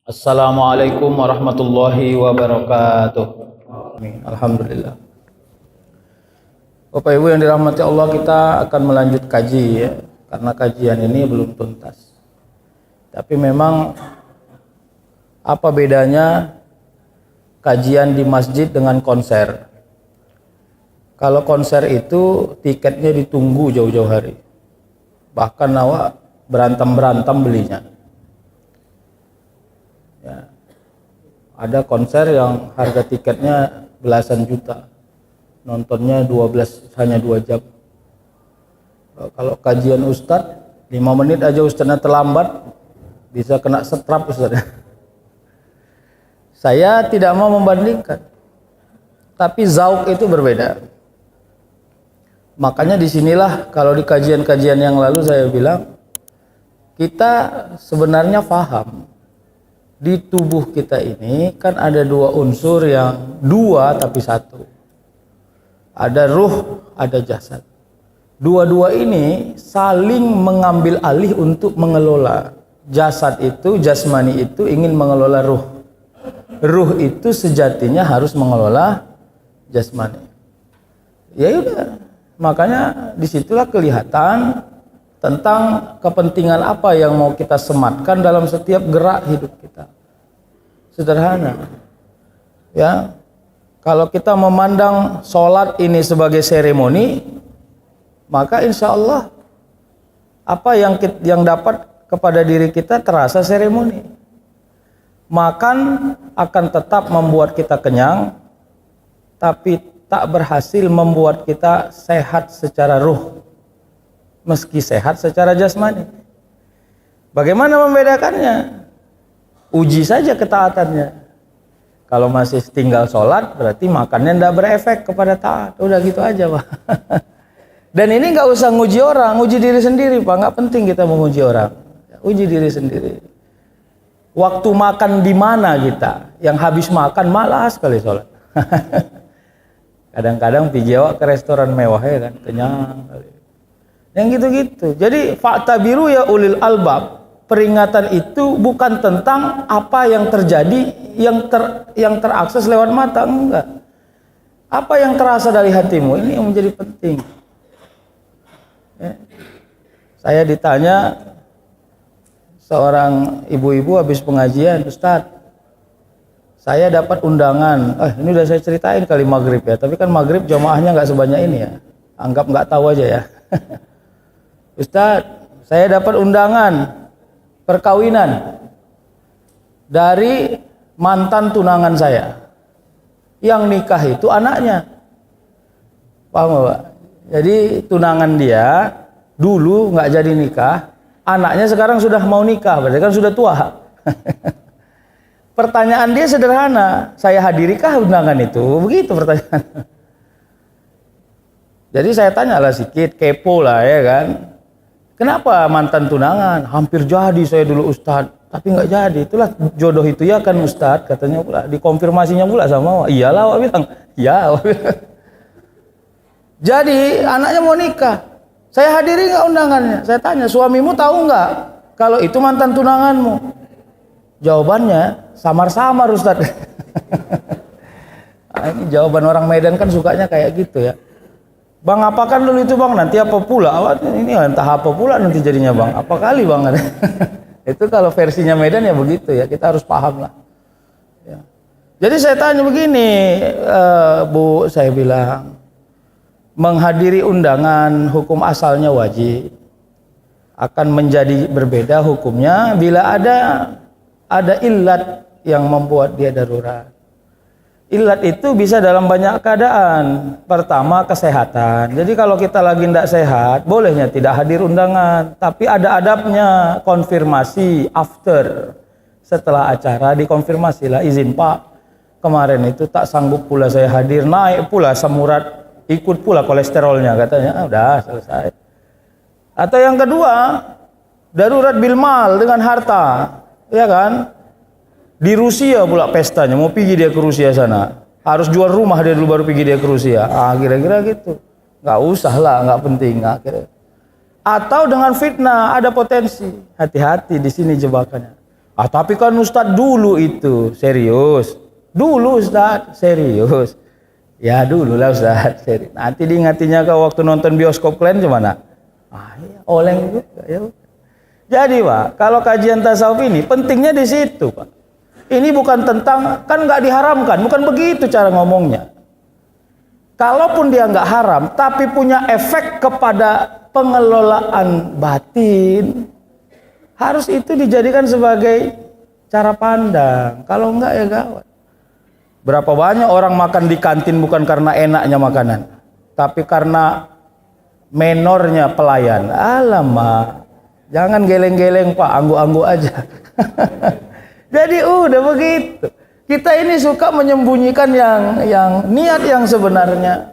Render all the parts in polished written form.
Assalamualaikum warahmatullahi wabarakatuh. Amin. Alhamdulillah. Bapak Ibu yang dirahmati Allah, kita akan melanjut kaji ya, karena kajian ini belum tuntas. Tapi memang apa bedanya kajian di masjid dengan konser? Kalau konser itu tiketnya ditunggu jauh-jauh hari. Bahkan awak berantem-berantem belinya. Ya. Ada konser yang harga tiketnya belasan juta, nontonnya hanya 2 jam. Kalau kajian Ustadz 5 menit aja Ustadznya terlambat, bisa kena setrap Ustadz. Saya tidak mau membandingkan, tapi zauk itu berbeda. Makanya disinilah kalau di kajian-kajian yang lalu saya bilang, kita sebenarnya paham di tubuh kita ini kan ada 2 unsur, yang 2 tapi 1. Ada ruh, ada jasad. Dua-dua ini saling mengambil alih untuk mengelola. Jasad itu, jasmani itu ingin mengelola ruh. Ruh itu sejatinya harus mengelola jasmani. Ya udah, makanya disitulah kelihatan tentang kepentingan apa yang mau kita sematkan dalam setiap gerak hidup kita. Sederhana. Ya. Kalau kita memandang sholat ini sebagai seremoni, maka insya Allah apa yang dapat kepada diri kita terasa seremoni. Makan akan tetap membuat kita kenyang, tapi tak berhasil membuat kita sehat secara ruh, meski sehat secara jasmani. Bagaimana membedakannya? Uji saja ketaatannya. Kalau masih tinggal sholat, berarti makannya tidak berefek kepada taat. Udah gitu aja, Pak. Dan ini nggak usah nguji orang, uji diri sendiri, Pak. Nggak penting kita menguji orang. Uji diri sendiri. Waktu makan di mana kita? Yang habis makan malas sekali sholat. Kadang-kadang pergi awak ke restoran mewah ya kan, kenyang kali. Yang gitu-gitu. Jadi fa'tabiru ya ulil albab. Peringatan itu bukan tentang apa yang terjadi, yang terakses lewat mata, enggak. Apa yang terasa dari hatimu, ini yang menjadi penting. Ya. Saya ditanya seorang ibu-ibu habis pengajian, Ustadz, saya dapat undangan. Ini udah saya ceritain kali maghrib ya, tapi kan maghrib jamaahnya nggak sebanyak ini ya. Anggap nggak tahu aja ya. Ustadz, saya dapat undangan perkawinan dari mantan tunangan saya. Yang nikah itu anaknya. Paham Pak? Jadi tunangan dia dulu nggak jadi nikah, anaknya sekarang sudah mau nikah, berarti kan sudah tua. Pertanyaan dia sederhana, saya hadirikah undangan itu? Begitu pertanyaan. Jadi saya tanyalah sedikit, kepo lah ya kan. Kenapa mantan tunangan? Hampir jadi saya dulu Ustadz, tapi nggak jadi. Itulah jodoh itu ya kan Ustadz, katanya pula. Dikonfirmasinya pula sama Wak. Iyalah Wak bilang. Ya Wak bilang. Jadi anaknya mau nikah. Saya hadiri nggak undangannya? Saya tanya, suamimu tahu nggak kalau itu mantan tunanganmu? Jawabannya samar-samar Ustadz. Nah, ini jawaban orang Medan kan sukanya kayak gitu ya. Bang, apakan dulu itu bang, nanti apa pula? Ini entah apa pula nanti jadinya bang. Apa kali bang? Itu kalau versinya Medan ya begitu ya, kita harus paham lah. Ya. Jadi saya tanya begini, Bu, saya bilang, menghadiri undangan hukum asalnya wajib. Akan menjadi berbeda hukumnya bila ada illat yang membuat dia darurat. Illat itu bisa dalam banyak keadaan. Pertama, kesehatan. Jadi kalau kita lagi tidak sehat, bolehnya tidak hadir undangan. Tapi ada adabnya, konfirmasi after. Setelah acara dikonfirmasilah, izin Pak, kemarin itu tak sanggup pula saya hadir, naik pula asam urat, ikut pula kolesterolnya, katanya. Udah selesai. Atau yang kedua, darurat bilmal dengan harta, ya kan? Di Rusia pula pestanya, mau pergi dia ke Rusia sana, harus jual rumah dia dulu baru pergi dia ke Rusia. Kira-kira gitu. Nggak usah lah, nggak penting. Atau dengan fitnah, ada potensi. Hati-hati di sini jebakannya. Ah, tapi kan Ustadz dulu itu serius. Dulu Ustadz serius. Ya dulu lah Ustadz serius. Nanti diingatinya ke waktu nonton bioskop kalian gimana? Ah, iya, oleng juga ya. Jadi Pak, kalau kajian tasawuf ini pentingnya di situ Pak. Ini bukan tentang, kan nggak diharamkan, bukan begitu cara ngomongnya. Kalaupun dia nggak haram, tapi punya efek kepada pengelolaan batin, harus itu dijadikan sebagai cara pandang. Kalau enggak ya gawat. Berapa banyak orang makan di kantin bukan karena enaknya makanan, tapi karena menornya pelayan. Alamak, jangan geleng-geleng Pak, anggu-anggu aja. Jadi udah begitu. Kita ini suka menyembunyikan yang niat yang sebenarnya.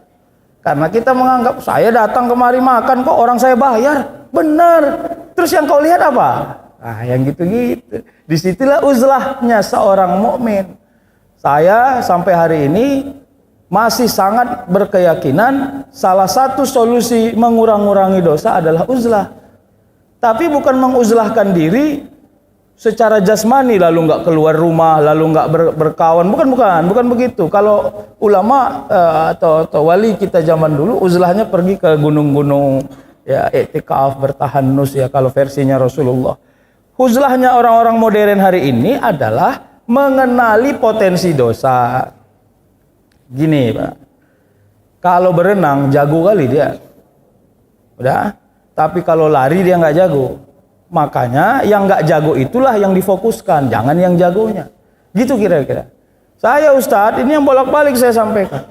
Karena kita menganggap saya datang kemari makan kok orang saya bayar. Benar. Terus yang kau lihat apa? Ah, yang gitu-gitu. Disitulah uzlahnya seorang mukmin. Saya sampai hari ini masih sangat berkeyakinan salah satu solusi mengurang-urangi dosa adalah uzlah. Tapi bukan menguzlahkan diri secara jasmani lalu nggak keluar rumah, lalu nggak berkawan, bukan begitu. Kalau ulama atau wali kita zaman dulu uzlahnya pergi ke gunung-gunung, ya i'tikaf, bertahanus ya kalau versinya Rasulullah. Uzlahnya orang-orang modern hari ini adalah mengenali potensi dosa. Gini Pak, kalau berenang jago kali dia, udah. Tapi kalau lari dia nggak jago. Makanya yang nggak jago itulah yang difokuskan, jangan yang jagonya. Gitu kira-kira. Saya Ustadz, ini yang bolak-balik saya sampaikan.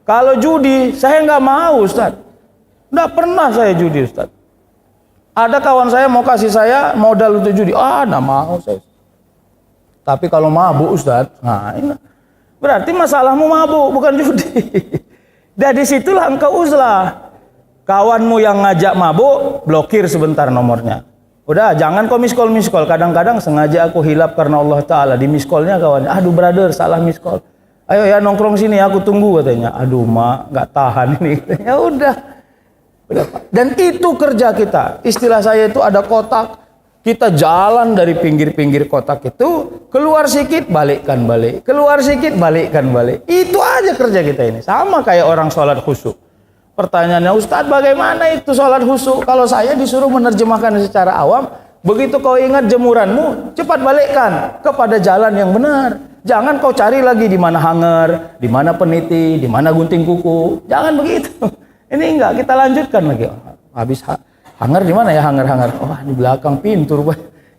Kalau judi, saya nggak mau Ustadz. Nggak pernah saya judi Ustadz. Ada kawan saya mau kasih saya modal untuk judi. Ah, nggak mau saya. Tapi kalau mabuk Ustadz, nah ini. Berarti masalahmu mabuk, bukan judi. Dari situlah engkau uzlah. Kawanmu yang ngajak mabuk, blokir sebentar nomornya. Udah, jangan kau miskol. Kadang-kadang sengaja aku hilap karena Allah Ta'ala. Di miskolnya kawannya, aduh brother, salah miskol. Ayo ya nongkrong sini, aku tunggu katanya. Aduh mak, gak tahan ini. Ya udah. Dan itu kerja kita. Istilah saya itu ada kotak. Kita jalan dari pinggir-pinggir kotak itu, keluar sedikit, balikkan balik. Keluar sedikit, balikkan balik. Itu aja kerja kita ini. Sama kayak orang sholat khusyuk. Pertanyaannya, Ustadz bagaimana itu sholat khusyuk? Kalau saya disuruh menerjemahkan secara awam, begitu kau ingat jemuranmu, cepat balikkan kepada jalan yang benar. Jangan kau cari lagi di mana hanger, di mana peniti, di mana gunting kuku. Jangan begitu. Ini enggak, kita lanjutkan lagi. Habis hanger di mana ya hanger-hanger? Wah, di belakang pintu.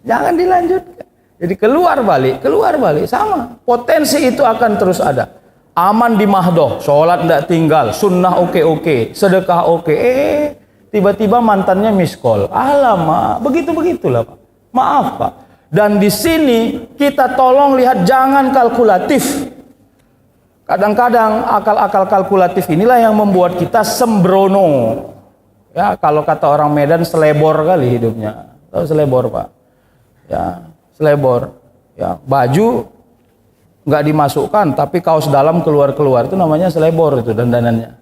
Jangan dilanjutkan. Jadi keluar balik sama. Potensi itu akan terus ada. Aman di mahdoh, sholat tidak tinggal, sunnah oke, sedekah oke. Tiba-tiba mantannya miskol. Alamak, begitulah Pak. Maaf Pak. Dan di sini kita tolong lihat, jangan kalkulatif. Kadang-kadang akal-akal kalkulatif inilah yang membuat kita sembrono. Ya, kalau kata orang Medan selebor kali hidupnya. Tahu selebor Pak? Ya, selebor. Ya, baju nggak dimasukkan, tapi kaos dalam keluar-keluar, itu namanya selebor itu dandanannya.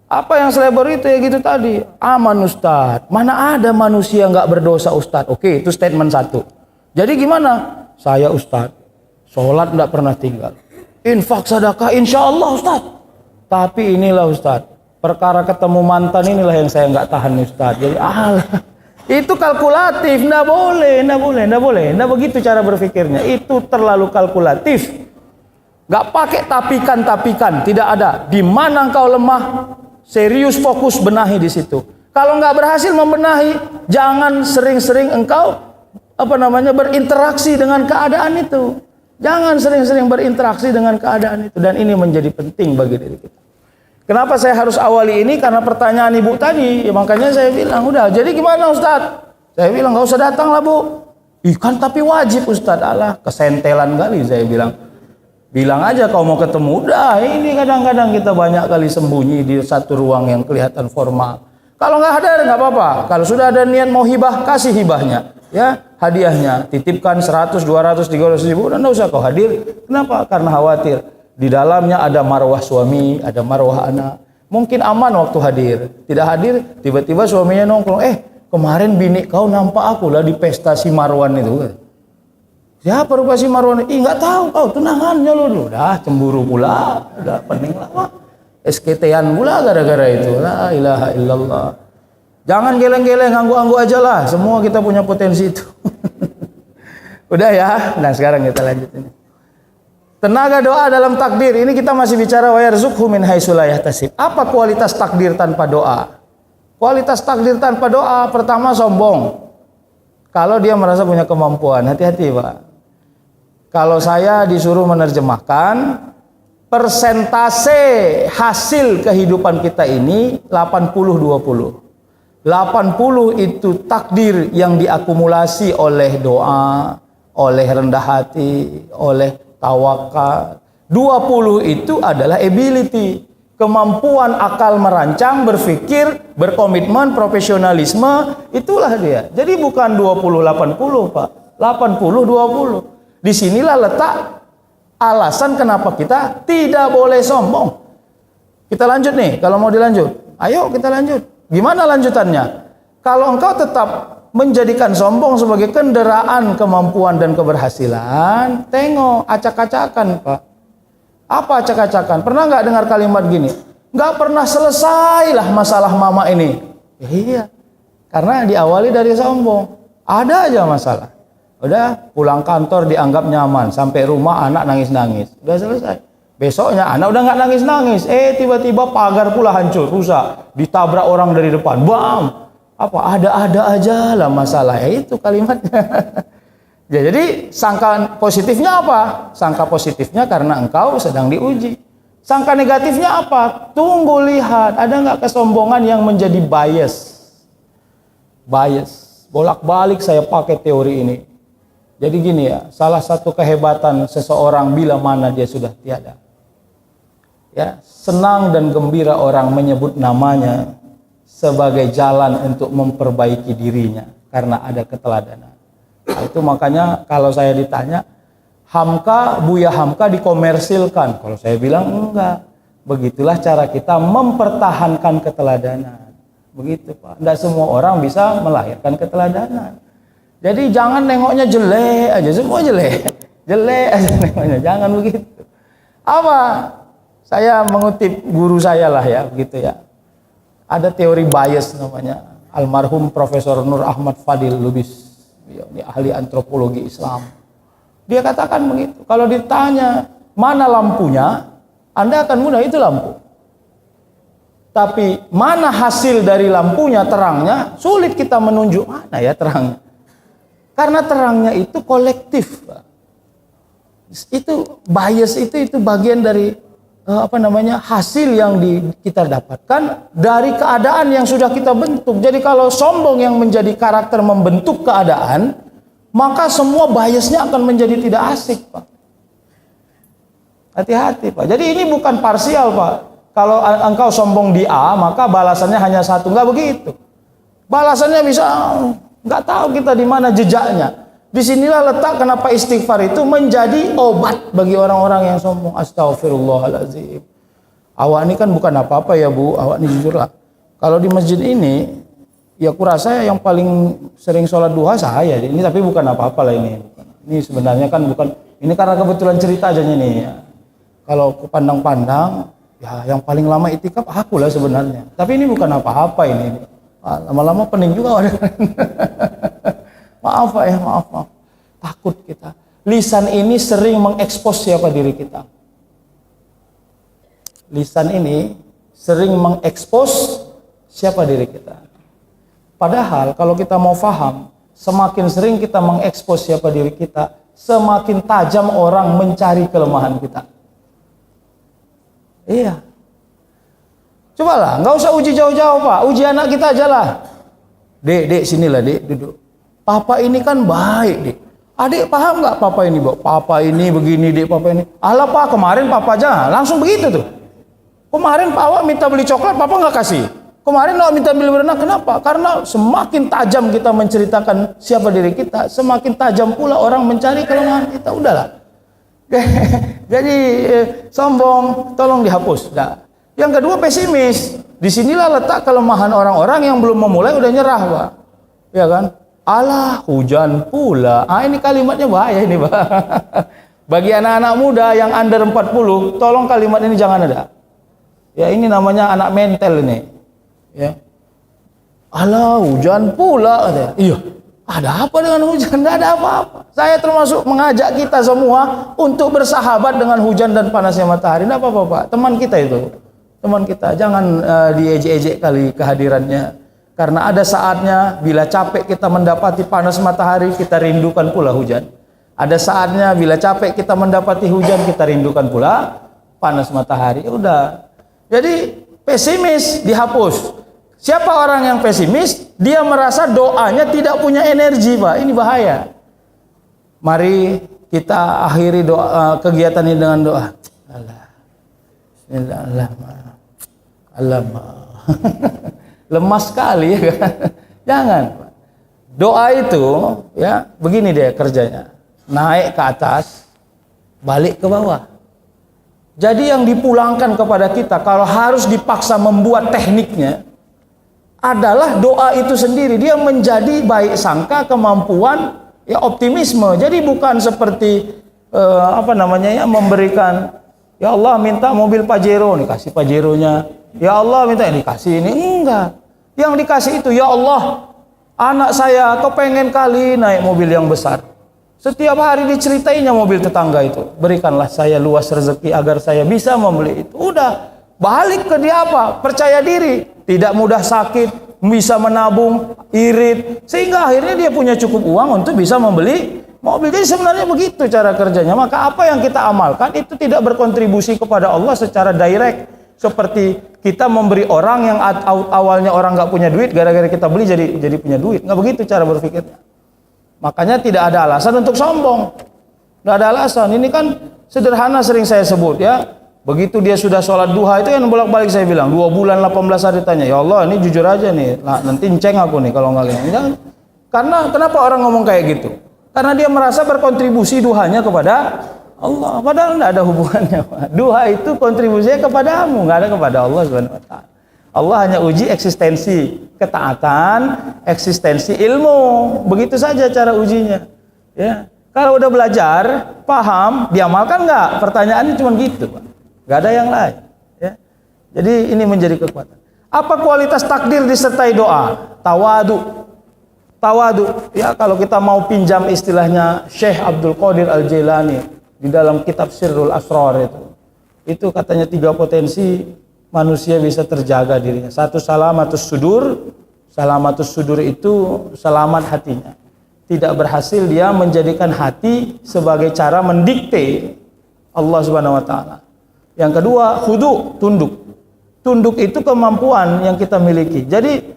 Apa yang selebor itu ya gitu tadi, aman Ustadz. Mana ada manusia nggak berdosa Ustadz? Oke, itu statement satu. Jadi gimana? Saya Ustadz, sholat nggak pernah tinggal, infak sedekah insya Allah Ustadz. Tapi inilah Ustadz, perkara ketemu mantan inilah yang saya nggak tahan Ustadz. Jadi itu kalkulatif, nggak boleh, nggak begitu cara berpikirnya. Itu terlalu kalkulatif. Gak pakai tapikan, tidak ada. Di mana engkau lemah, serius fokus benahi di situ. Kalau nggak berhasil membenahi, jangan sering-sering engkau berinteraksi dengan keadaan itu. Jangan sering-sering berinteraksi dengan keadaan itu. Dan ini menjadi penting bagi diri kita. Kenapa saya harus awali ini? Karena pertanyaan ibu tadi. Ya makanya saya bilang, udah. Jadi gimana Ustadz? Saya bilang nggak usah datang lah Bu. Kan tapi wajib Ustadz. Alah, kesentelan kali saya bilang. Bilang aja kau mau ketemu. Udah, ini kadang-kadang kita banyak kali sembunyi di satu ruang yang kelihatan formal. Kalau nggak ada nggak apa-apa. Kalau sudah ada niat mau hibah, kasih hibahnya. Ya, hadiahnya. Titipkan 100, 200, 300 ribu. Dan nggak usah kau hadir. Kenapa? Karena khawatir. Di dalamnya ada marwah suami, ada marwah anak. Mungkin aman waktu hadir. Tidak hadir, tiba-tiba suaminya nongkrong. Kemarin bini kau nampak aku lah di pesta si Marwan itu. Siapa rupa si Marwan? Ih, nggak tahu. Oh, tunangannya lo. Udah cemburu pula. Udah pening lah. SKT-an pula gara-gara itu. La ilaha illallah. Jangan geleng-geleng, anggu-anggu aja lah. Semua kita punya potensi itu. Udah ya. Nah, sekarang kita lanjut ini. Tenaga doa dalam takdir. Ini kita masih bicara wa yarzuqhu min haitsu la yahtasib. Apa kualitas takdir tanpa doa? Kualitas takdir tanpa doa, pertama sombong. Kalau dia merasa punya kemampuan, hati-hati Pak. Kalau saya disuruh menerjemahkan, persentase hasil kehidupan kita ini 80-20. 80 itu takdir yang diakumulasi oleh doa, oleh rendah hati, oleh tawakal. 20 itu adalah ability, kemampuan akal merancang, berpikir, berkomitmen, profesionalisme, itulah dia. Jadi bukan 20-80 Pak, 80-20. Disinilah letak alasan kenapa kita tidak boleh sombong. Kita lanjut nih, kalau mau dilanjut. Ayo kita lanjut. Gimana lanjutannya? Kalau engkau tetap menjadikan sombong sebagai kendaraan kemampuan dan keberhasilan, tengok acak-acakan Pak. Apa acak-acakan? Pernah nggak dengar kalimat gini? Nggak pernah selesai lah masalah mama ini. Iya, karena diawali dari sombong. Ada aja masalah. Udah pulang kantor dianggap nyaman, sampai rumah anak nangis-nangis. Udah selesai. Besoknya anak udah nggak nangis-nangis. Tiba-tiba pagar pula hancur, rusak, ditabrak orang dari depan. Bam! Apa ada-ada aja lah masalah. Ya itu kalimatnya. Ya, jadi sangka positifnya apa? Sangka positifnya karena engkau sedang diuji. Sangka negatifnya apa? Tunggu lihat, ada nggak kesombongan yang menjadi bias? Bias. Bolak-balik saya pakai teori ini. Jadi gini ya, salah satu kehebatan seseorang bila mana dia sudah tiada. Ya, senang dan gembira orang menyebut namanya sebagai jalan untuk memperbaiki dirinya karena ada keteladanan. Nah, itu makanya kalau saya ditanya, Hamka, Buya Hamka dikomersilkan. Kalau saya bilang enggak. Begitulah cara kita mempertahankan keteladanan. Begitu Pak. Tidak semua orang bisa melahirkan keteladanan. Jadi jangan nengoknya jelek aja, semua jelek. Jelek aja nengoknya, jangan begitu. Apa? Saya mengutip guru saya lah ya, begitu ya. Ada teori bias namanya. Almarhum Profesor Nur Ahmad Fadil Lubis. Ini ahli antropologi Islam. Dia katakan begitu. Kalau ditanya mana lampunya, Anda akan mudah itu lampu. Tapi mana hasil dari lampunya, terangnya, sulit kita menunjuk mana ya terangnya. Karena terangnya itu kolektif. Itu bias itu bagian dari hasil yang kita dapatkan dari keadaan yang sudah kita bentuk. Jadi kalau sombong yang menjadi karakter membentuk keadaan, maka semua biasnya akan menjadi tidak asik Pak. Hati-hati Pak. Jadi ini bukan parsial Pak. Kalau engkau sombong di A, maka balasannya hanya satu. Enggak begitu. Balasannya bisa nggak tahu kita di mana jejaknya. Disinilah letak kenapa istighfar itu menjadi obat bagi orang-orang yang sombong. Astagfirullahaladzim. Awak ini kan bukan apa-apa ya Bu. Awak ini jujurlah. Kalau di masjid ini, ya kurasa yang paling sering sholat duha saya. Ini tapi bukan apa-apa lah ini. Ini sebenarnya kan bukan. Ini karena kebetulan cerita aja nih. Ya. Kalau pandang-pandang, ya yang paling lama itikaf aku lah sebenarnya. Tapi ini bukan apa-apa ini. Lama-lama pening juga. Maaf Pak ya, maaf. Takut kita. Lisan ini sering mengekspos siapa diri kita. Lisan ini sering mengekspos siapa diri kita. Padahal kalau kita mau paham, semakin sering kita mengekspos siapa diri kita, semakin tajam orang mencari kelemahan kita. Iya. Cobalah, nggak usah uji jauh-jauh Pak, uji anak kita aja lah. Dek, sinilah dek, duduk. Papa ini kan baik dek. Adik paham nggak papa ini, Bok? Papa ini begini dek, papa ini. Alah Pak, kemarin papa aja langsung begitu tuh. Kemarin Pak awak minta beli coklat, papa nggak kasih. Kemarin awak minta beli berenang, kenapa? Karena semakin tajam kita menceritakan siapa diri kita, semakin tajam pula orang mencari kelemahan kita. Udahlah. Jadi sombong, tolong dihapus. Nah. Yang kedua pesimis. Disinilah letak kelemahan orang-orang yang belum memulai udah nyerah Pak. Ya kan? Alah, hujan pula. Ini kalimatnya bahaya ini, Pak. Bagi anak-anak muda yang under 40, tolong kalimat ini jangan ada. Ya, ini namanya anak mental ini. Ya. Alah, hujan pula katanya. Iya. Ada apa dengan hujan? Tidak ada apa-apa. Saya termasuk mengajak kita semua untuk bersahabat dengan hujan dan panasnya matahari. Tidak apa-apa, Pak. Teman kita itu. Teman kita. Jangan diejek-ejek kali kehadirannya. Karena ada saatnya bila capek kita mendapati panas matahari, kita rindukan pula hujan. Ada saatnya bila capek kita mendapati hujan, kita rindukan pula panas matahari. Udah. Jadi pesimis dihapus. Siapa orang yang pesimis? Dia merasa doanya tidak punya energi, Pak. Ini bahaya. Mari kita akhiri doa kegiatan ini dengan doa. Allah. Bismillahirrahmanirrahim. Allah. Lemas sekali ya kan? Jangan, Pak. Doa itu ya begini deh kerjanya. Naik ke atas, balik ke bawah. Jadi yang dipulangkan kepada kita kalau harus dipaksa membuat tekniknya adalah doa itu sendiri. Dia menjadi baik sangka, kemampuan, ya optimisme. Jadi bukan seperti memberikan, ya Allah minta mobil Pajero, dikasih Pajeronya. Ya Allah minta dikasih ini, enggak. Yang dikasih itu, ya Allah, anak saya kepengen kali naik mobil yang besar. Setiap hari diceritainya mobil tetangga itu. Berikanlah saya luas rezeki agar saya bisa membeli itu. Udah, balik ke dia apa? Percaya diri, tidak mudah sakit, bisa menabung, irit, sehingga akhirnya dia punya cukup uang untuk bisa membeli mobil. Jadi sebenarnya begitu cara kerjanya. Maka apa yang kita amalkan itu tidak berkontribusi kepada Allah secara direct. Seperti kita memberi orang yang awalnya orang nggak punya duit, gara-gara kita beli jadi punya duit. Nggak begitu cara berpikirnya. Makanya tidak ada alasan untuk sombong. Nggak ada alasan. Ini kan sederhana, sering saya sebut ya. Begitu dia sudah sholat duha itu yang bolak-balik saya bilang 2 bulan 18 hari tanya, ya Allah ini jujur aja nih, nah, nanti ceng aku nih kalau nggak gini. Jangan. Karena kenapa orang ngomong kayak gitu? Karena dia merasa berkontribusi duhanya kepada Allah, padahal nggak ada hubungannya. Duha itu kontribusinya kepadamu, nggak ada kepada Allah Subhanahu Wa Taala. Allah hanya uji eksistensi ketaatan, eksistensi ilmu, begitu saja cara ujinya. Ya, kalau udah belajar, paham, diamalkan nggak? Pertanyaannya cuma gitu, Pak. Gak ada yang lain. Ya. Jadi ini menjadi kekuatan. Apa kualitas takdir disertai doa? Tawadu. Tawadu. Ya, kalau kita mau pinjam istilahnya Syekh Abdul Qadir Al-Jailani di dalam kitab Sirrul Asrar itu katanya 3 potensi manusia bisa terjaga dirinya. 1, salamatus sudur. Salamatus sudur itu selamat hatinya. Tidak berhasil dia menjadikan hati sebagai cara mendikte Allah Subhanahu Wa Taala. Yang kedua, khudu, tunduk. Tunduk itu kemampuan yang kita miliki. Jadi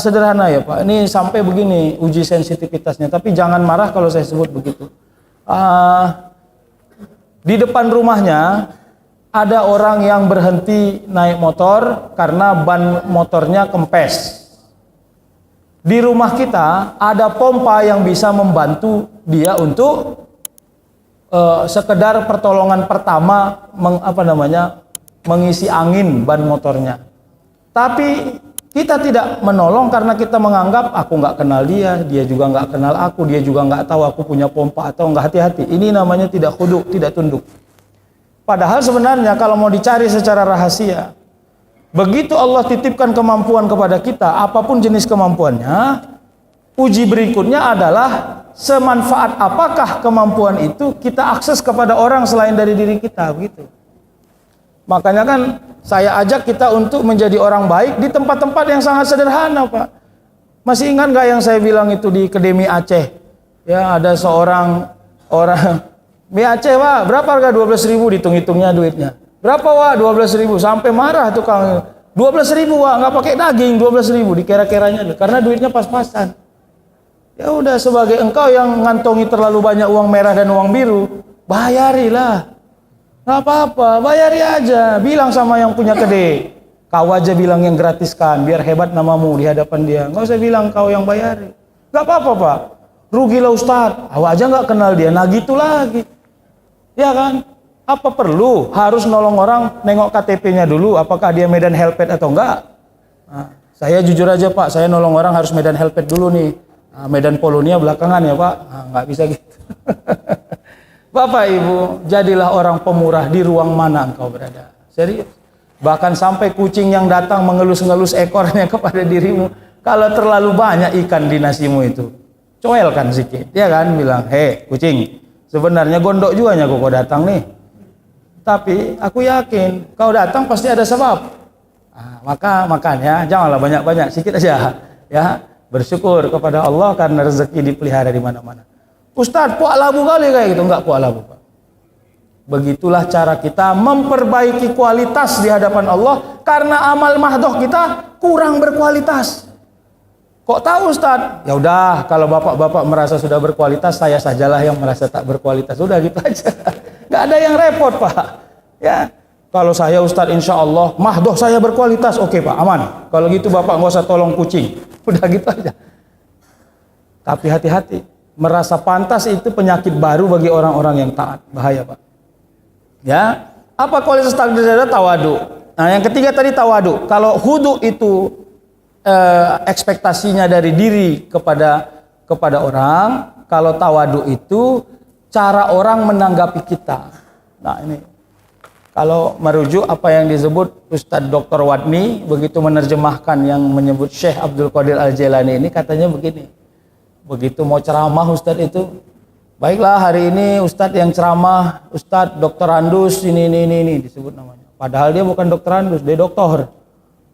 sederhana ya Pak. Ini sampai begini uji sensitivitasnya. Tapi jangan marah kalau saya sebut begitu. Di depan rumahnya ada orang yang berhenti naik motor karena ban motornya kempes. Di rumah kita ada pompa yang bisa membantu dia untuk sekedar pertolongan pertama mengisi angin ban motornya. Tapi kita tidak menolong karena kita menganggap aku nggak kenal dia, dia juga nggak kenal aku, dia juga nggak tahu aku punya pompa atau nggak. Hati-hati. Ini namanya tidak khudu, tidak tunduk. Padahal sebenarnya kalau mau dicari secara rahasia, begitu Allah titipkan kemampuan kepada kita, apapun jenis kemampuannya, uji berikutnya adalah semanfaat apakah kemampuan itu kita akses kepada orang selain dari diri kita, begitu. Makanya kan saya ajak kita untuk menjadi orang baik di tempat-tempat yang sangat sederhana, Pak. Masih ingat nggak yang saya bilang itu di Kedemi Aceh? Ya, ada seorang orang mie Aceh, Pak, berapa harga? 12.000, dihitung-hitungnya duitnya. Berapa, Pak? 12.000. Sampai marah tukang. 12.000, Pak, nggak pakai daging, 12.000 dikira-kiranya karena duitnya pas-pasan. Ya udah, sebagai engkau yang ngantongi terlalu banyak uang merah dan uang biru, bayarilah. Nggak apa-apa, bayari aja. Bilang sama yang punya kedai, kau aja bilang yang gratiskan, biar hebat namamu di hadapan dia. Nggak usah bilang kau yang bayari. Nggak apa-apa, Pak. Rugilah Ustadz, awak aja nggak kenal dia, nah gitu lagi. Ya kan? Apa perlu harus nolong orang, nengok KTP-nya dulu, apakah dia Medan Helpet atau enggak? Nah, saya jujur aja Pak, saya nolong orang harus Medan Helpet dulu nih. Medan Polonia belakangan ya Pak, nggak bisa gitu. Bapak Ibu, jadilah orang pemurah di ruang mana engkau berada. Serius. Bahkan sampai kucing yang datang mengelus-ngelus ekornya kepada dirimu. Kalau terlalu banyak ikan di nasimu itu, coelkan sedikit. Dia kan bilang, hei kucing, sebenarnya gondok juga kau datang nih. Tapi aku yakin kau datang pasti ada sebab. Makanya janganlah banyak-banyak, sedikit aja. Ya, bersyukur kepada Allah karena rezeki dipelihara di mana-mana. Ustadz, puak labu kali kayak gitu. Enggak puak labu Pak. Begitulah cara kita memperbaiki kualitas di hadapan Allah karena amal mahdoh kita kurang berkualitas. Kok tahu Ustaz? Ya udah, kalau bapak-bapak merasa sudah berkualitas, saya sajalah yang merasa tak berkualitas. Udah gitu aja. Nggak ada yang repot Pak. Ya, kalau saya Ustaz insya Allah mahdoh saya berkualitas, oke Pak, aman. Kalau gitu bapak nggak usah tolong kucing. Udah gitu aja. Tapi hati-hati, merasa pantas itu penyakit baru bagi orang-orang yang taat, bahaya Pak. Ya, apa kualitas takdir ada? Tawadu. Nah, yang ketiga tadi tawadu. Kalau hudu itu ekspektasinya dari diri kepada orang, kalau tawadu itu cara orang menanggapi kita. Nah, ini kalau merujuk apa yang disebut Ustadz Dr. Wadni begitu menerjemahkan yang menyebut Syekh Abdul Qadir Al-Jailani ini, katanya begini. Begitu mau ceramah Ustadz itu, baiklah hari ini Ustadz yang ceramah, Ustadz Dr. Andus ini disebut namanya. Padahal dia bukan Dr. Andus, dia doktor.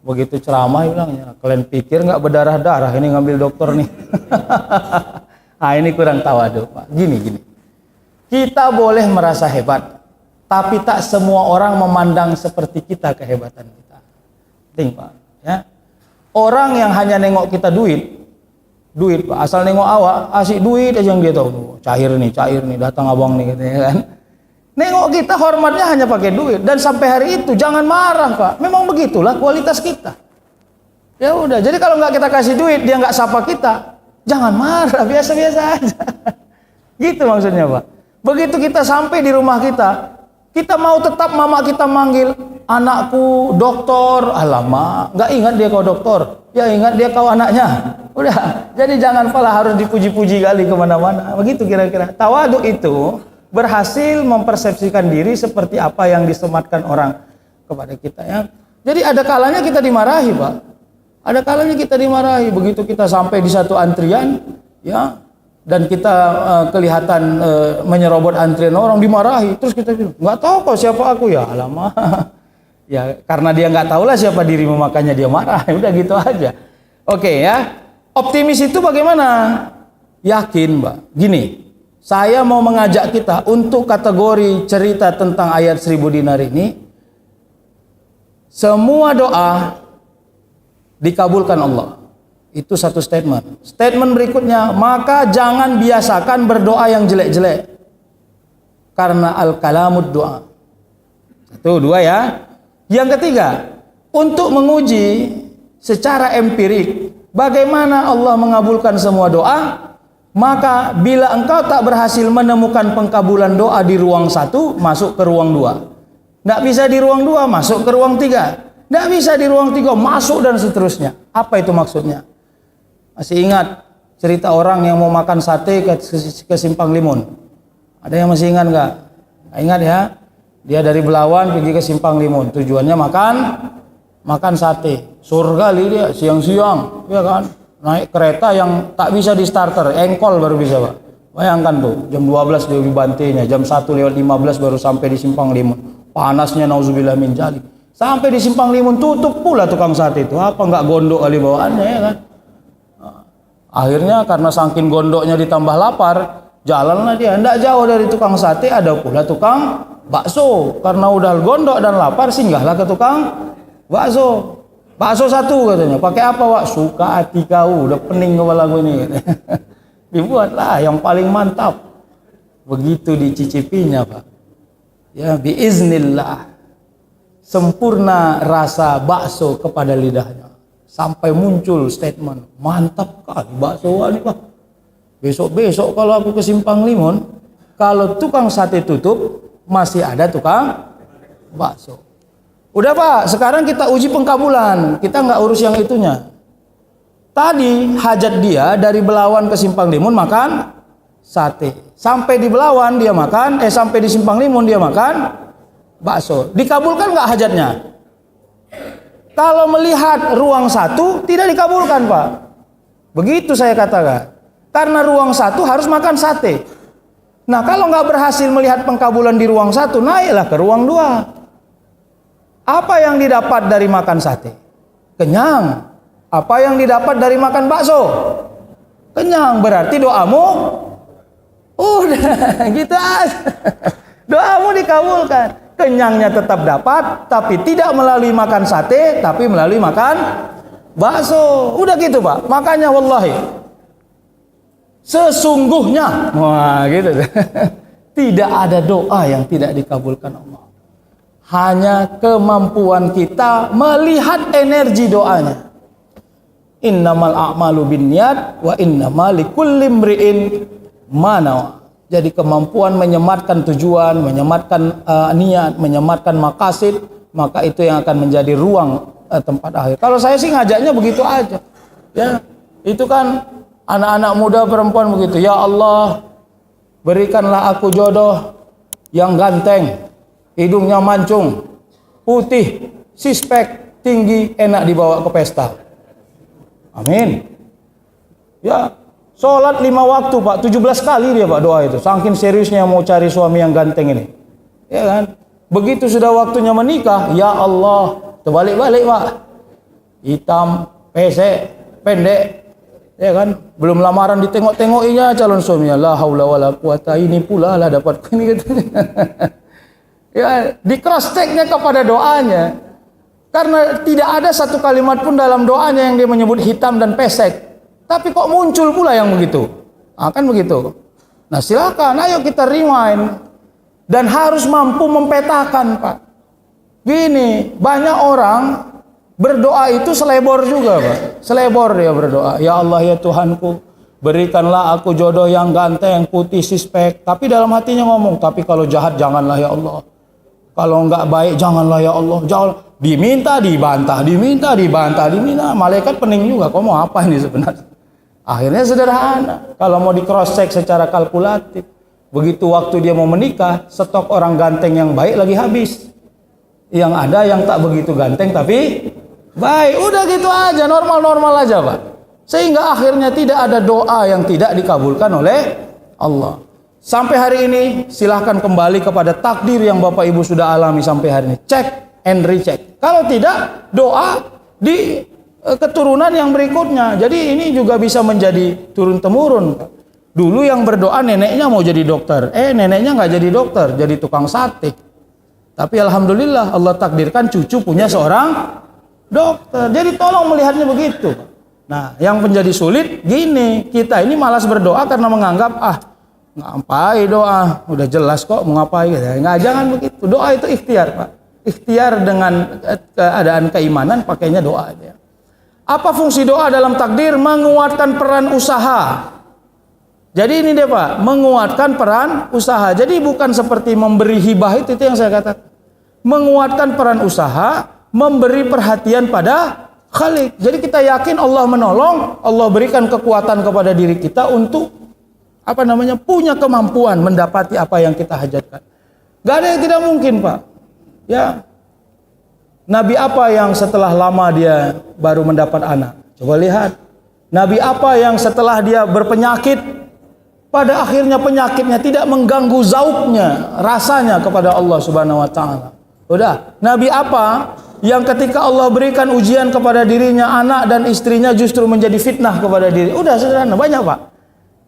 Begitu ceramah dia bilang, ya, kalian pikir nggak berdarah-darah ini ngambil dokter nih. Nah ini kurang tawadu Pak. Gini. Kita boleh merasa hebat, tapi tak semua orang memandang seperti kita kehebatan kita. Penting Pak. Ya. Orang yang hanya nengok kita duit Pak, asal nengok awak, asik duit aja yang dia tahu. Cair nih, datang abang nih katanya kan. Nengok kita hormatnya hanya pakai duit. Dan sampai hari itu jangan marah Pak. Memang begitulah kualitas kita. Ya udah, jadi kalau nggak kita kasih duit, dia nggak sapa kita, jangan marah, biasa-biasa aja. Gitu maksudnya Pak. Begitu kita sampai di rumah kita mau tetap mama kita manggil, anakku dokter, alamak, nggak ingat dia kau dokter. Ya ingat dia kau anaknya. Udah, jadi jangan pala harus dipuji-puji kali kemana-mana. Begitu kira-kira. Tawadu itu berhasil mempersepsikan diri seperti apa yang disematkan orang kepada kita. Ya. Jadi ada kalanya kita dimarahi Pak. Ada kalanya kita dimarahi. Begitu kita sampai di satu antrian, ya, dan kita kelihatan menyerobot antrian orang, dimarahi. Terus kita bilang, nggak tahu kok siapa aku ya. Alamak. Ya karena dia nggak tahu lah siapa dirimu, makanya dia marah. Udah gitu aja. Oke ya. Optimis itu bagaimana? Yakin Mbak. Gini, saya mau mengajak kita untuk kategori cerita tentang ayat 1000 dinar ini. Semua doa dikabulkan Allah. Itu satu statement. Statement berikutnya, maka jangan biasakan berdoa yang jelek-jelek. Karena al-kalamud doa. Satu, dua ya. Yang ketiga, untuk menguji secara empirik bagaimana Allah mengabulkan semua doa, maka bila engkau tak berhasil menemukan pengkabulan doa di ruang 1, masuk ke ruang 2. Nggak bisa di ruang 2, masuk ke ruang 3. Nggak bisa di ruang 3, masuk dan seterusnya. Apa itu maksudnya? Masih ingat cerita orang yang mau makan sate ke Simpang Limun? Ada yang masih ingat nggak? Ingat ya? Dia dari Belawan pergi ke Simpang Limun. Tujuannya makan sate. Surga kali dia siang-siang, ya kan? Naik kereta yang tak bisa di starter, engkol baru bisa Pak. Bayangkan tuh, jam 12 dia bantainya, jam 1:15 baru sampai di Simpang Limun. Panasnya nauzubillah min dzalik. Sampai di Simpang Limun tutup pula tukang sate itu. Apa nggak gondok kali bawaannya ya kan? Akhirnya karena saking gondoknya ditambah lapar, jalanlah dia. Nggak jauh dari tukang sate ada pula tukang bakso. Karena udah gondok dan lapar, singgahlah ke tukang bakso. Bakso 1 katanya. Pakai apa Wak? Suka hati kau. Udah pening kepala gue ini. Dibuatlah yang paling mantap. Begitu dicicipinya Pak. Ya biiznillah. Sempurna rasa bakso kepada lidahnya. Sampai muncul statement, mantap kali bakso ini Pak. Besok-besok kalau aku ke Simpang Limun, kalau tukang sate tutup, masih ada tukang bakso. Udah Pak, sekarang kita uji pengkabulan. Kita nggak urus yang itunya. Tadi hajat dia dari Belawan ke Simpang Limun makan sate. Sampai di Belawan dia makan, sampai di Simpang Limun dia makan bakso. Dikabulkan nggak hajatnya? Kalau melihat ruang satu tidak dikabulkan, Pak. Begitu saya katakan. Karena ruang satu harus makan sate. Nah, kalau nggak berhasil melihat pengkabulan di ruang satu, naiklah ke ruang dua. Apa yang didapat dari makan sate? Kenyang. Apa yang didapat dari makan bakso? Kenyang. Berarti doamu udah gitu aja. Doamu dikabulkan. Kenyangnya tetap dapat, tapi tidak melalui makan sate, tapi melalui makan bakso. Udah gitu, Pak. Makanya wallahi, sesungguhnya, wah gitu. Tidak ada doa yang tidak dikabulkan Allah. Hanya kemampuan kita melihat energi doanya. Innamal a'malu binniyat wa innamal likulli imri'in ma nawa. Jadi kemampuan menyematkan tujuan, menyematkan niat, menyematkan maqasid, maka itu yang akan menjadi ruang tempat akhir. Kalau saya sih ngajaknya begitu aja. Ya, itu kan anak-anak muda perempuan begitu. Ya Allah, berikanlah aku jodoh yang ganteng, hidungnya mancung, putih, sispek, tinggi, enak dibawa ke pesta. Amin. Ya, sholat 5 waktu, Pak. 17 kali dia, Pak, doa itu. Saking seriusnya mau cari suami yang ganteng ini. Ya kan? Begitu sudah waktunya menikah, ya Allah, terbalik-balik, Pak. Hitam, pesek, pendek. Ya kan? Belum lamaran ditengok-tengokinya calon suaminya. La haula wala quwata, ini pula lah dapat ini gitu. Ya, di cross check-nya kepada doanya. Karena tidak ada satu kalimat pun dalam doanya yang dia menyebut hitam dan pesek. Tapi kok muncul pula yang begitu? Kan begitu. Nah, silakan, ayo kita rewind. Dan harus mampu mempetakan, Pak. Gini, banyak orang berdoa itu selebor juga, Pak. Selebor dia berdoa. Ya Allah, ya Tuhanku, berikanlah aku jodoh yang ganteng, putih, sispek. Tapi dalam hatinya ngomong, tapi kalau jahat janganlah ya Allah. Kalau enggak baik janganlah ya Allah. Jangan. Diminta dibantah, diminta dibantah, diminta. Malaikat pening juga. Kau mau apa ini sebenarnya? Akhirnya sederhana. Kalau mau di cross check secara kalkulatif, begitu waktu dia mau menikah, stok orang ganteng yang baik lagi habis. Yang ada yang tak begitu ganteng tapi baik. Udah gitu aja, normal-normal aja, Pak. Sehingga akhirnya tidak ada doa yang tidak dikabulkan oleh Allah. Sampai hari ini silahkan kembali kepada takdir yang Bapak Ibu sudah alami sampai hari ini. Cek and recheck. Kalau tidak, doa di keturunan yang berikutnya. Jadi ini juga bisa menjadi turun-temurun. Dulu yang berdoa neneknya mau jadi dokter. Neneknya nggak jadi dokter, jadi tukang sate. Tapi alhamdulillah Allah takdirkan cucu punya seorang dokter. Jadi tolong melihatnya begitu. Nah, yang menjadi sulit gini, kita ini malas berdoa karena menganggap ngapain doa, udah jelas kok mau ngapain. Nggak, jangan begitu. Doa itu ikhtiar, Pak. Ikhtiar dengan keadaan keimanan, pakainya doa aja. Apa fungsi doa dalam takdir? Menguatkan peran usaha. Jadi ini dia, Pak, menguatkan peran usaha. Jadi bukan seperti memberi hibah, itu yang saya katakan. Menguatkan peran usaha, memberi perhatian pada Khalik. Jadi kita yakin Allah menolong, Allah berikan kekuatan kepada diri kita untuk punya kemampuan mendapati apa yang kita hajatkan. Gak ada yang tidak mungkin, Pak. Ya, Nabi apa yang setelah lama dia baru mendapat anak? Coba lihat. Nabi apa yang setelah dia berpenyakit, pada akhirnya penyakitnya tidak mengganggu zauknya, rasanya kepada Allah Subhanahu wa taala. Udah. Nabi apa yang ketika Allah berikan ujian kepada dirinya, anak dan istrinya justru menjadi fitnah kepada diri? Udah sederhana, banyak, Pak.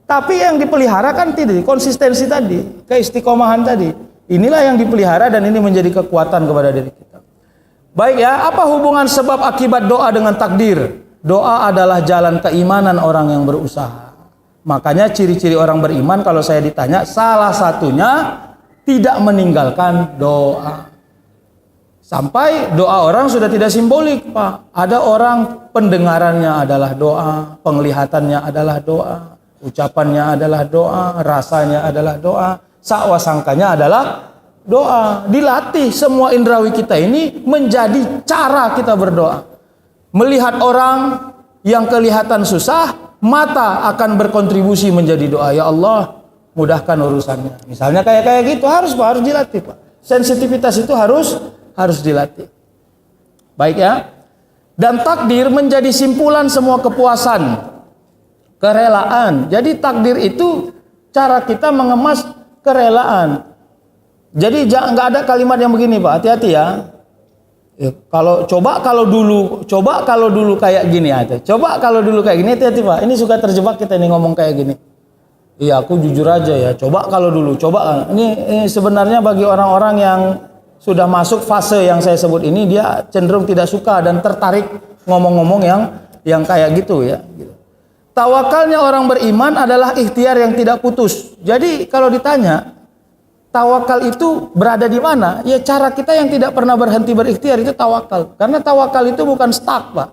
Tapi yang dipelihara kan tidak, konsistensi tadi, keistiqomahan tadi. Inilah yang dipelihara dan ini menjadi kekuatan kepada diri kita. Baik ya, apa hubungan sebab akibat doa dengan takdir? Doa adalah jalan keimanan orang yang berusaha. Makanya ciri-ciri orang beriman kalau saya ditanya, salah satunya tidak meninggalkan doa. Sampai doa orang sudah tidak simbolik, Pak. Ada orang pendengarannya adalah doa, penglihatannya adalah doa, ucapannya adalah doa, rasanya adalah doa, sakwasangkanya adalah doa. Dilatih semua indrawi kita ini menjadi cara kita berdoa. Melihat orang, yang kelihatan susah, mata akan berkontribusi menjadi doa. Ya Allah, mudahkan urusannya. Misalnya kayak gitu harus dilatih, Pak. Sensitivitas itu harus dilatih. Baik ya. Dan takdir menjadi simpulan semua kepuasan, kerelaan. Jadi takdir itu cara kita mengemas kerelaan. Jadi nggak ada kalimat yang begini, Pak. Hati-hati ya. Coba kalau dulu kayak gini aja. Coba kalau dulu kayak gini, hati-hati Pak. Ini suka terjebak kita nih ngomong kayak gini. Iya, aku jujur aja ya. Coba kalau dulu, ini sebenarnya bagi orang-orang yang sudah masuk fase yang saya sebut ini, dia cenderung tidak suka dan tertarik ngomong-ngomong yang kayak gitu ya. Tawakalnya orang beriman adalah ikhtiar yang tidak putus. Jadi kalau ditanya tawakal itu berada di mana? Ya cara kita yang tidak pernah berhenti berikhtiar itu tawakal. Karena tawakal itu bukan stuck, Pak.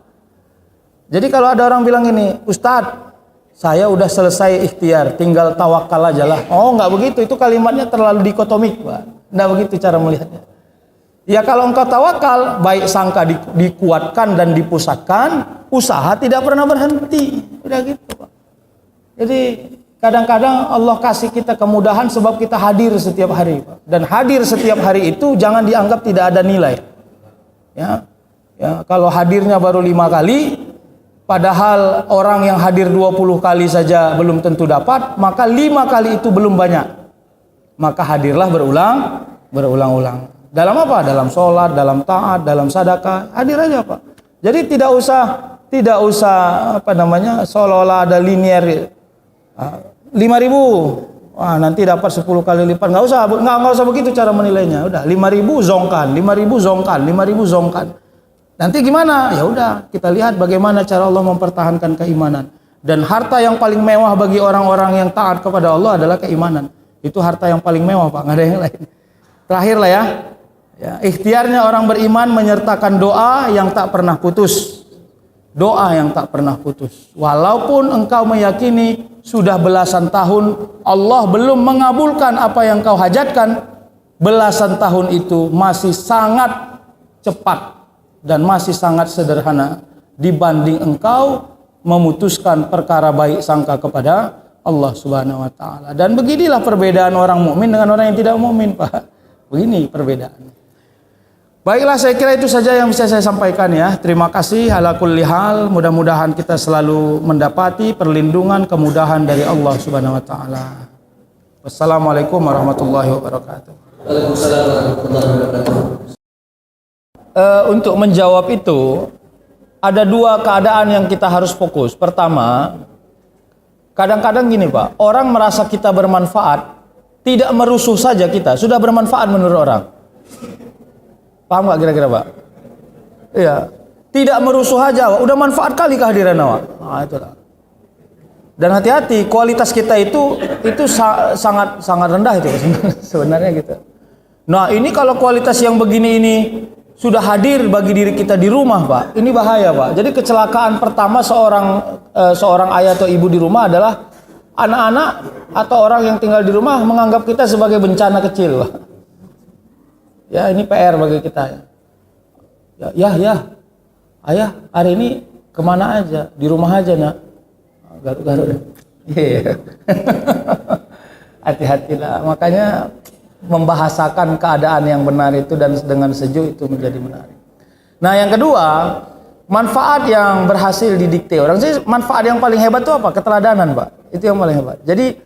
Jadi kalau ada orang bilang ini, Ustadz, saya udah selesai ikhtiar, tinggal tawakal aja lah. Oh, nggak begitu. Itu kalimatnya terlalu dikotomik, Pak. Nggak begitu cara melihatnya. Ya kalau engkau tawakal, baik sangka dikuatkan dan dipusatkan, usaha tidak pernah berhenti. Udah gitu, Pak. Jadi kadang-kadang Allah kasih kita kemudahan sebab kita hadir setiap hari, Pak. Dan hadir setiap hari itu jangan dianggap tidak ada nilai. Ya, kalau hadirnya baru 5 kali, padahal orang yang hadir 20 kali saja belum tentu dapat, maka 5 kali itu belum banyak. Maka hadirlah berulang-ulang. Dalam apa? Dalam sholat, dalam taat, dalam sedekah, hadir aja, Pak. Jadi tidak usah seolah-olah ada linear. 5.000, wah nanti dapat 10 kali lipat. Nggak usah begitu cara menilainya. Udah 5.000 zongkan, 5.000 zongkan, 5.000 zongkan. Nanti gimana? Ya udah, kita lihat bagaimana cara Allah mempertahankan keimanan. Dan harta yang paling mewah bagi orang-orang yang taat kepada Allah adalah keimanan. Itu harta yang paling mewah, Pak. Nggak ada yang lain. Terakhir lah ya. Ikhtiarnya orang beriman menyertakan doa yang tak pernah putus. Doa yang tak pernah putus. Walaupun engkau meyakini sudah belasan tahun Allah belum mengabulkan apa yang kau hajatkan, belasan tahun itu masih sangat cepat dan masih sangat sederhana dibanding engkau memutuskan perkara baik sangka kepada Allah Subhanahu wa taala. Dan beginilah perbedaan orang mukmin dengan orang yang tidak mukmin, Pak. Begini perbedaannya. Baiklah, saya kira itu saja yang bisa saya sampaikan ya. Terima kasih ala kulli hal. Mudah-mudahan kita selalu mendapati perlindungan, kemudahan dari Allah Subhanahu wa taala. Wassalamualaikum warahmatullahi wabarakatuh. Waalaikumsalam warahmatullahi wabarakatuh. Untuk menjawab itu ada 2 keadaan yang kita harus fokus. Pertama, kadang-kadang gini, Pak. Orang merasa kita bermanfaat, tidak merusuh saja kita, sudah bermanfaat menurut orang. Paham nggak kira-kira, Pak? Iya. Tidak merusuh aja, udah manfaat kali kehadiran awak. Nah, itulah. Dan hati-hati, kualitas kita itu sangat rendah itu sebenarnya gitu. Nah, ini kalau kualitas yang begini ini sudah hadir bagi diri kita di rumah, Pak. Ini bahaya, Pak. Jadi kecelakaan pertama seorang ayah atau ibu di rumah adalah anak-anak atau orang yang tinggal di rumah menganggap kita sebagai bencana kecil, Pak. Ya, ini PR bagi kita ya. Ayah, hari ini kemana aja? Di rumah aja, Nak. Garuk-garuk. Iya. Hati-hatilah. Makanya membahasakan keadaan yang benar itu dan dengan sejuk itu menjadi menarik. Nah, yang kedua, manfaat yang berhasil didikte orang. Jadi manfaat yang paling hebat itu apa? Keteladanan, Pak. Itu yang paling hebat. Jadi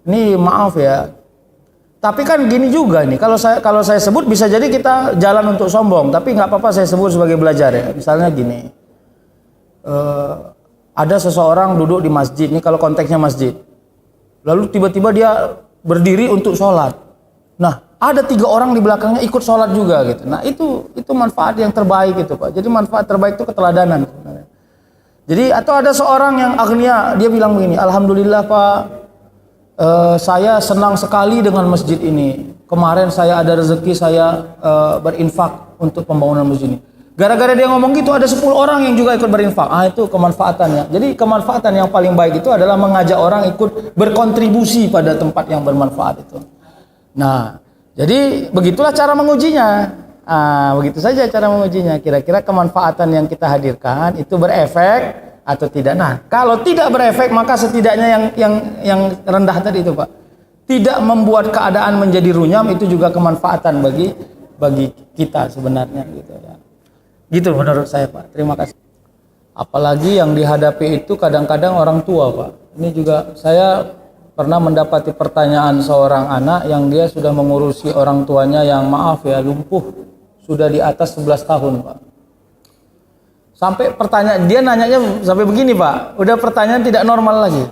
ini maaf ya. Tapi kan gini juga nih, kalau saya sebut bisa jadi kita jalan untuk sombong, tapi nggak apa-apa saya sebut sebagai belajar ya. Misalnya gini, ada seseorang duduk di masjid, ini kalau konteksnya masjid, lalu tiba-tiba dia berdiri untuk sholat. Nah, ada 3 orang di belakangnya ikut sholat juga gitu. Nah, itu manfaat yang terbaik gitu, Pak. Jadi manfaat terbaik itu keteladanan sebenarnya. Jadi atau ada seorang yang agnia, dia bilang begini, alhamdulillah Pak, saya senang sekali dengan masjid ini. Kemarin saya ada rezeki, saya berinfak untuk pembangunan masjid ini. Gara-gara dia ngomong gitu, ada 10 orang yang juga ikut berinfak. Itu kemanfaatannya. Jadi kemanfaatan yang paling baik itu adalah mengajak orang ikut berkontribusi pada tempat yang bermanfaat itu. Nah, jadi begitulah cara mengujinya. Begitu saja cara mengujinya. Kira-kira kemanfaatan yang kita hadirkan itu berefek atau tidak. Nah, kalau tidak berefek maka setidaknya yang rendah tadi itu Pak, tidak membuat keadaan menjadi runyam, itu juga kemanfaatan bagi kita sebenarnya gitu ya. Gitu menurut saya Pak. Terima kasih. Apalagi yang dihadapi itu kadang-kadang orang tua Pak. Ini juga saya pernah mendapati pertanyaan seorang anak yang dia sudah mengurusi orang tuanya yang maaf ya lumpuh, sudah di atas 11 tahun Pak. Sampai pertanyaan, dia nanyanya sampai begini Pak, udah pertanyaan tidak normal lagi.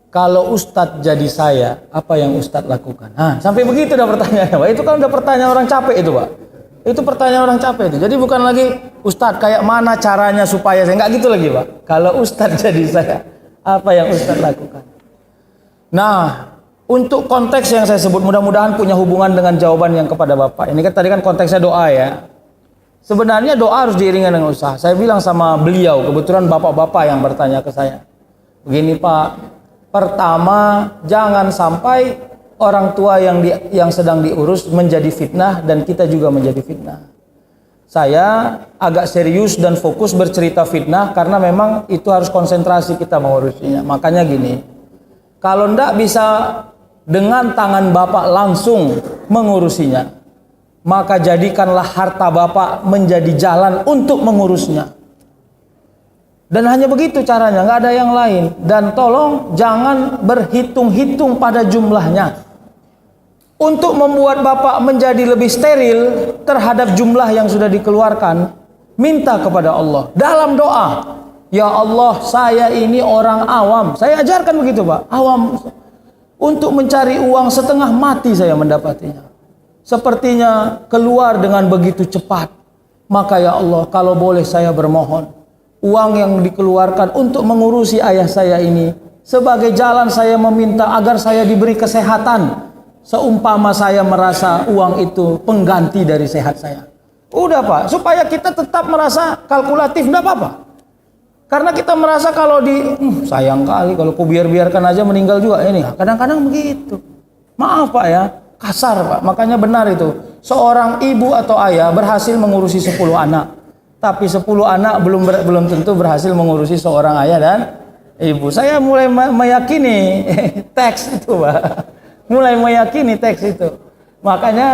Kalau Ustadz jadi saya, apa yang Ustadz lakukan? Nah, sampai begitu udah pertanyaannya Pak. Itu kan udah pertanyaan orang capek itu Pak. Itu pertanyaan orang capek itu. Jadi bukan lagi Ustadz kayak mana caranya supaya saya, nggak gitu lagi Pak. Kalau Ustadz jadi saya, apa yang Ustadz lakukan? Nah, untuk konteks yang saya sebut mudah-mudahan punya hubungan dengan jawaban yang kepada Bapak. Ini kan tadi kan konteksnya doa ya. Sebenarnya doa harus diiringi dengan usaha. Saya bilang sama beliau, kebetulan bapak-bapak yang bertanya ke saya. Begini Pak, pertama jangan sampai orang tua yang sedang diurus menjadi fitnah dan kita juga menjadi fitnah. Saya agak serius dan fokus bercerita fitnah karena memang itu harus konsentrasi kita mengurusinya. Makanya gini, kalau ndak bisa dengan tangan Bapak langsung mengurusinya, maka jadikanlah harta Bapak menjadi jalan untuk mengurusnya. Dan hanya begitu caranya, nggak ada yang lain. Dan tolong jangan berhitung-hitung pada jumlahnya. Untuk membuat Bapak menjadi lebih steril terhadap jumlah yang sudah dikeluarkan, minta kepada Allah dalam doa. Ya Allah, saya ini orang awam. Saya ajarkan begitu Pak, awam. Untuk mencari uang setengah mati saya mendapatinya. Sepertinya keluar dengan begitu cepat. Maka ya Allah, kalau boleh saya bermohon, uang yang dikeluarkan untuk mengurusi ayah saya ini sebagai jalan saya meminta agar saya diberi kesehatan, seumpama saya merasa uang itu pengganti dari sehat saya. Udah Pak, supaya kita tetap merasa kalkulatif, enggak apa-apa. Karena kita merasa kalau sayang kali kalau ku biarkan aja meninggal juga ini. Kadang-kadang begitu. Maaf Pak ya, kasar Pak. Makanya benar itu. Seorang ibu atau ayah berhasil mengurusi 10 anak. Tapi 10 anak belum tentu berhasil mengurusi seorang ayah dan ibu. Saya mulai meyakini teks itu Pak. Mulai meyakini teks itu. Makanya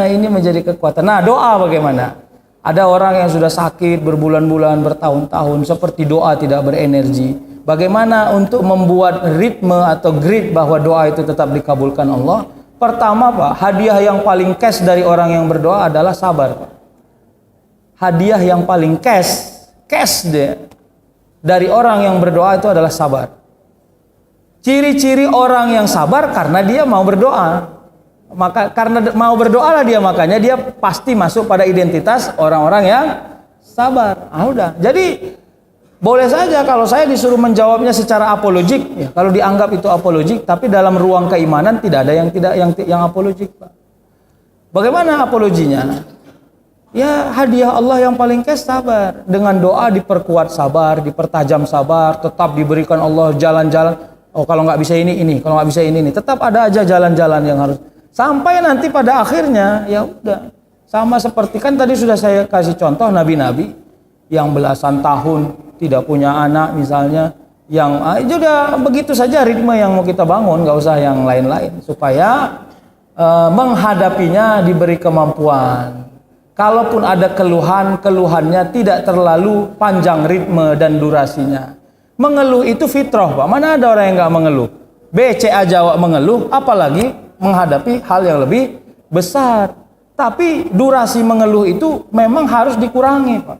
ini menjadi kekuatan. Nah, doa bagaimana? Ada orang yang sudah sakit berbulan-bulan, bertahun-tahun, seperti doa tidak berenergi. Bagaimana untuk membuat ritme atau grid bahwa doa itu tetap dikabulkan Allah? Pertama Pak, hadiah yang paling cash dari orang yang berdoa adalah sabar Pak. Hadiah yang paling cash dari orang yang berdoa itu adalah sabar. Ciri-ciri orang yang sabar karena dia mau berdoa. Maka karena mau berdoa lah dia, makanya dia pasti masuk pada identitas orang-orang yang sabar. Udah. Jadi boleh saja kalau saya disuruh menjawabnya secara apologik, ya, kalau dianggap itu apologik, tapi dalam ruang keimanan tidak ada yang apologik, Pak. Bagaimana apologinya? Ya, hadiah Allah yang paling cash sabar. Dengan doa diperkuat sabar, dipertajam sabar, tetap diberikan Allah jalan-jalan. Oh, kalau nggak bisa ini, kalau nggak bisa ini, tetap ada aja jalan-jalan yang harus. Sampai nanti pada akhirnya ya udah sama seperti kan tadi sudah saya kasih contoh nabi-nabi yang belasan tahun tidak punya anak misalnya, yang itu udah begitu saja ritme yang mau kita bangun, nggak usah yang lain-lain supaya menghadapinya diberi kemampuan. Kalaupun ada keluhannya tidak terlalu panjang ritme dan durasinya. Mengeluh itu fitrah Pak, mana ada orang yang nggak mengeluh? BC aja mengeluh, apalagi menghadapi hal yang lebih besar. Tapi durasi mengeluh itu memang harus dikurangi Pak.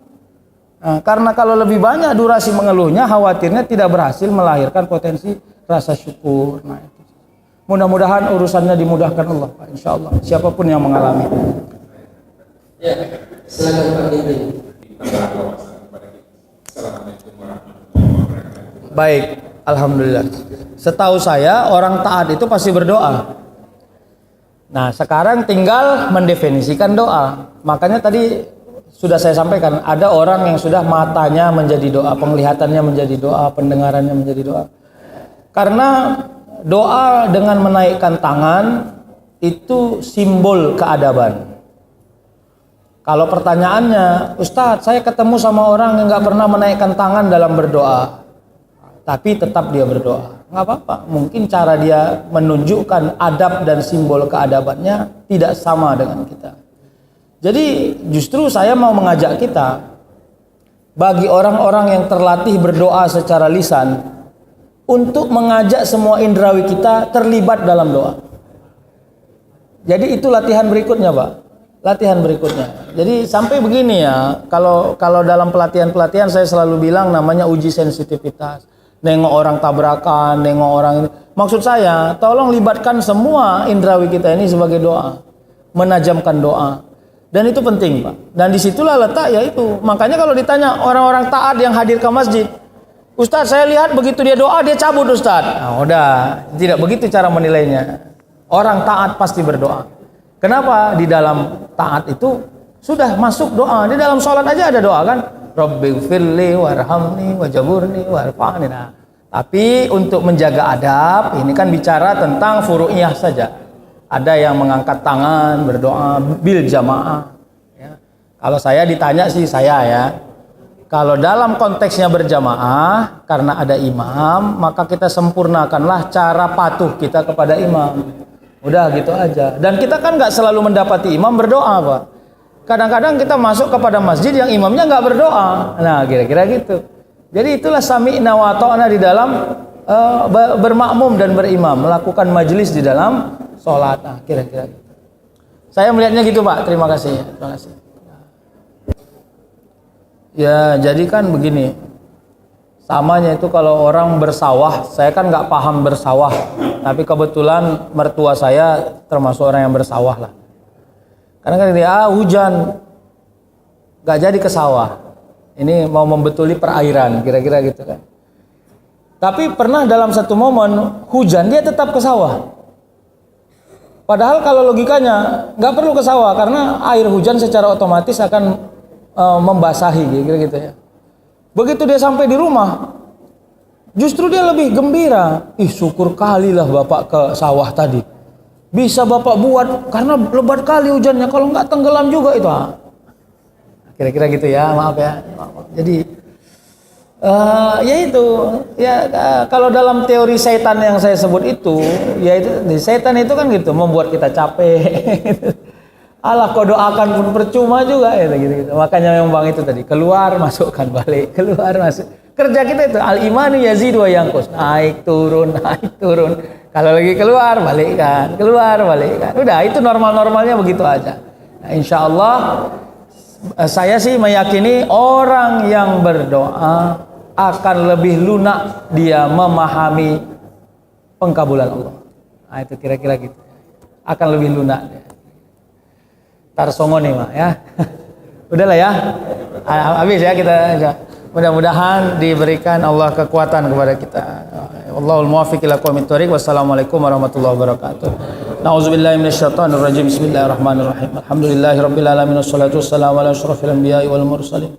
Nah, karena kalau lebih banyak durasi mengeluhnya, khawatirnya tidak berhasil melahirkan potensi rasa syukur. Nah, itu. Mudah-mudahan urusannya dimudahkan Allah Pak, insya Allah. Siapapun yang mengalami. Ya, silakan Pak Ginting. Baik, alhamdulillah. Setahu saya orang taat itu pasti berdoa. Nah, sekarang tinggal mendefinisikan doa. Makanya tadi sudah saya sampaikan, ada orang yang sudah matanya menjadi doa, penglihatannya menjadi doa, pendengarannya menjadi doa. Karena doa dengan menaikkan tangan itu simbol keadaban. Kalau pertanyaannya, Ustadz, saya ketemu sama orang yang nggak pernah menaikkan tangan dalam berdoa, tapi tetap dia berdoa, nggak apa-apa. Mungkin cara dia menunjukkan adab dan simbol keadabannya tidak sama dengan kita. Jadi justru saya mau mengajak kita, bagi orang-orang yang terlatih berdoa secara lisan, untuk mengajak semua indrawi kita terlibat dalam doa. Jadi itu latihan berikutnya, Pak. Latihan berikutnya. Jadi sampai begini ya, kalau dalam pelatihan saya selalu bilang namanya uji sensitivitas. Nengok orang tabrakan, nengok orang ini. Maksud saya, tolong libatkan semua indrawi kita ini sebagai doa, menajamkan doa. Dan itu penting, Pak. Dan disitulah letak yaitu. Makanya kalau ditanya orang-orang taat yang hadir ke masjid, Ustadz, saya lihat begitu dia doa dia cabut, Ustadz. Nah, udah, tidak begitu cara menilainya. Orang taat pasti berdoa. Kenapa? Di dalam taat itu sudah masuk doa. Di dalam sholat aja ada doa kan? Rabbighfirli warhamni wajaburni warfa'ni. Nah, tapi untuk menjaga adab, ini kan bicara tentang furu'iyah saja. Ada yang mengangkat tangan berdoa bil jamaah. Ya. Kalau saya ditanya sih saya ya. Kalau dalam konteksnya berjamaah, karena ada imam, maka kita sempurnakanlah cara patuh kita kepada imam. Udah gitu aja. Dan kita kan nggak selalu mendapati imam berdoa, Pak. Kadang-kadang kita masuk kepada masjid yang imamnya nggak berdoa. Nah, kira-kira gitu. Jadi itulah sami'na wa ta'na di dalam bermakmum dan berimam, melakukan majelis di dalam sholat. Nah, kira-kira gitu. Saya melihatnya gitu, Pak. Terima kasih. Terima kasih. Ya, jadi kan begini. Samanya itu kalau orang bersawah, saya kan nggak paham bersawah. Tapi kebetulan mertua saya termasuk orang yang bersawah lah. Karena kan dia hujan, nggak jadi ke sawah. Ini mau membetuli perairan, kira-kira gitu kan. Tapi pernah dalam satu momen hujan dia tetap ke sawah. Padahal kalau logikanya nggak perlu ke sawah karena air hujan secara otomatis akan membasahi, kira-kira gitu ya. Begitu dia sampai di rumah, justru dia lebih gembira. Ih, syukur kali lah bapak ke sawah tadi. Bisa bapak buat karena lebat kali hujannya. Kalau nggak tenggelam juga itu. Kira-kira gitu ya, maaf ya. Jadi ya itu ya kalau dalam teori setan yang saya sebut itu, ya itu setan itu kan gitu membuat kita capek. Allah kau doakan pun percuma juga ya gitu. Makanya yang bang itu tadi keluar masukkan balik, keluar masuk. Kerja kita itu al imanu yazid wa yanqus, naik turun. Kalau lagi keluar balikkan, udah itu normal-normalnya begitu aja. Nah, insya Allah saya sih meyakini orang yang berdoa akan lebih lunak dia memahami pengkabulan Allah. Nah, itu kira-kira gitu. Akan lebih lunak dia. Tarsongo nih Mak ya. Udahlah ya. Habis ya kita. Mudah-mudahan diberikan Allah kekuatan kepada kita. Wallahul muwaffiq ila aqwamit thoriq. Wassalamualaikum warahmatullahi wabarakatuh. Nauzubillahi minasyaitonir rajim. Bismillahirrahmanirrahim. Alhamdulillahirabbil alamin wassalatu wassalamu ala asyrofil anbiya'i wal mursalin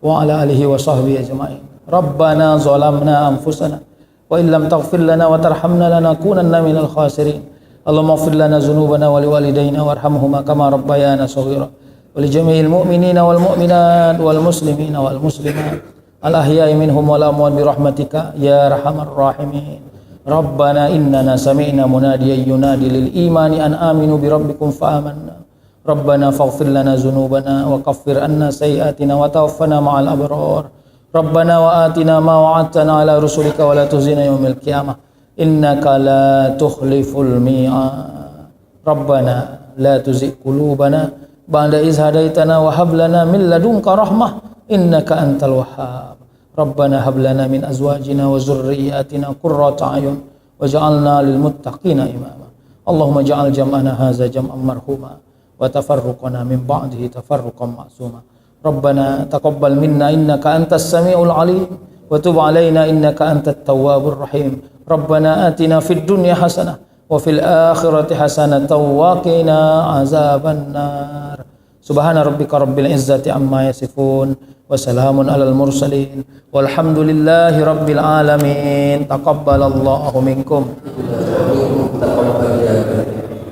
wa ala alihi wa sahbihi ajma'in. Rabbana zalamna anfusana wa illam taghfir lana wa tarhamna lanakunanna minal khasirin. Allahumma ighfir lana dzunubana wa liwalidayna warhamhuma kama rabbayana shaghira. Wa li jami'il mu'minina wal mu'minat wal muslimina wal muslimat al-ahya'i minhum wal amwat bi rahmatika ya arhamar rahimin. Rabbana innana sami'na munadiyan yunadi lil imani an aminu bi rabbikum fa amanna. Rabbana faghfir lana dzunubana wa kaffir anna sayyi'atina wa tawaffana ma'al abrar. Rabbana wa atina ma wa'adtana ala rusulika wa la tukhzina yaumil qiyamah innaka la tukhliful mi'ad. Rabbana la tuzigh qulubana ba'da idh hadaitana wa hab lana min ladunka rahmah innaka antal wahhab. Rabbana hab lana min azwajina wa dhurriyyatina qurrata a'yun waj'alna lil muttaqina imama. Allahumma ja'al jam'ana hadza jam'an marhuma wa tafarruqana min ba'dihi tafarruqan ma'suma. Rabbana taqabbal minna innaka antas samiul alim wa tub alaina innaka antat tawwabur rahim. Rabbana atina fid dunya hasanah wa fil akhirati hasanatan wa qina azaban nar. Subhana rabbika rabbil izzati amma yasifun wa salamun alal mursalin walhamdulillahi rabbil alamin. Taqabbalallahu minkum.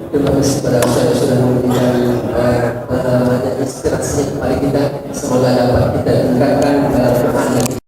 Terima kasih kepada Ustaz sudah memberikan hanya inspirasinya kepada kita, semoga dapat kita tingkatkan Quran yang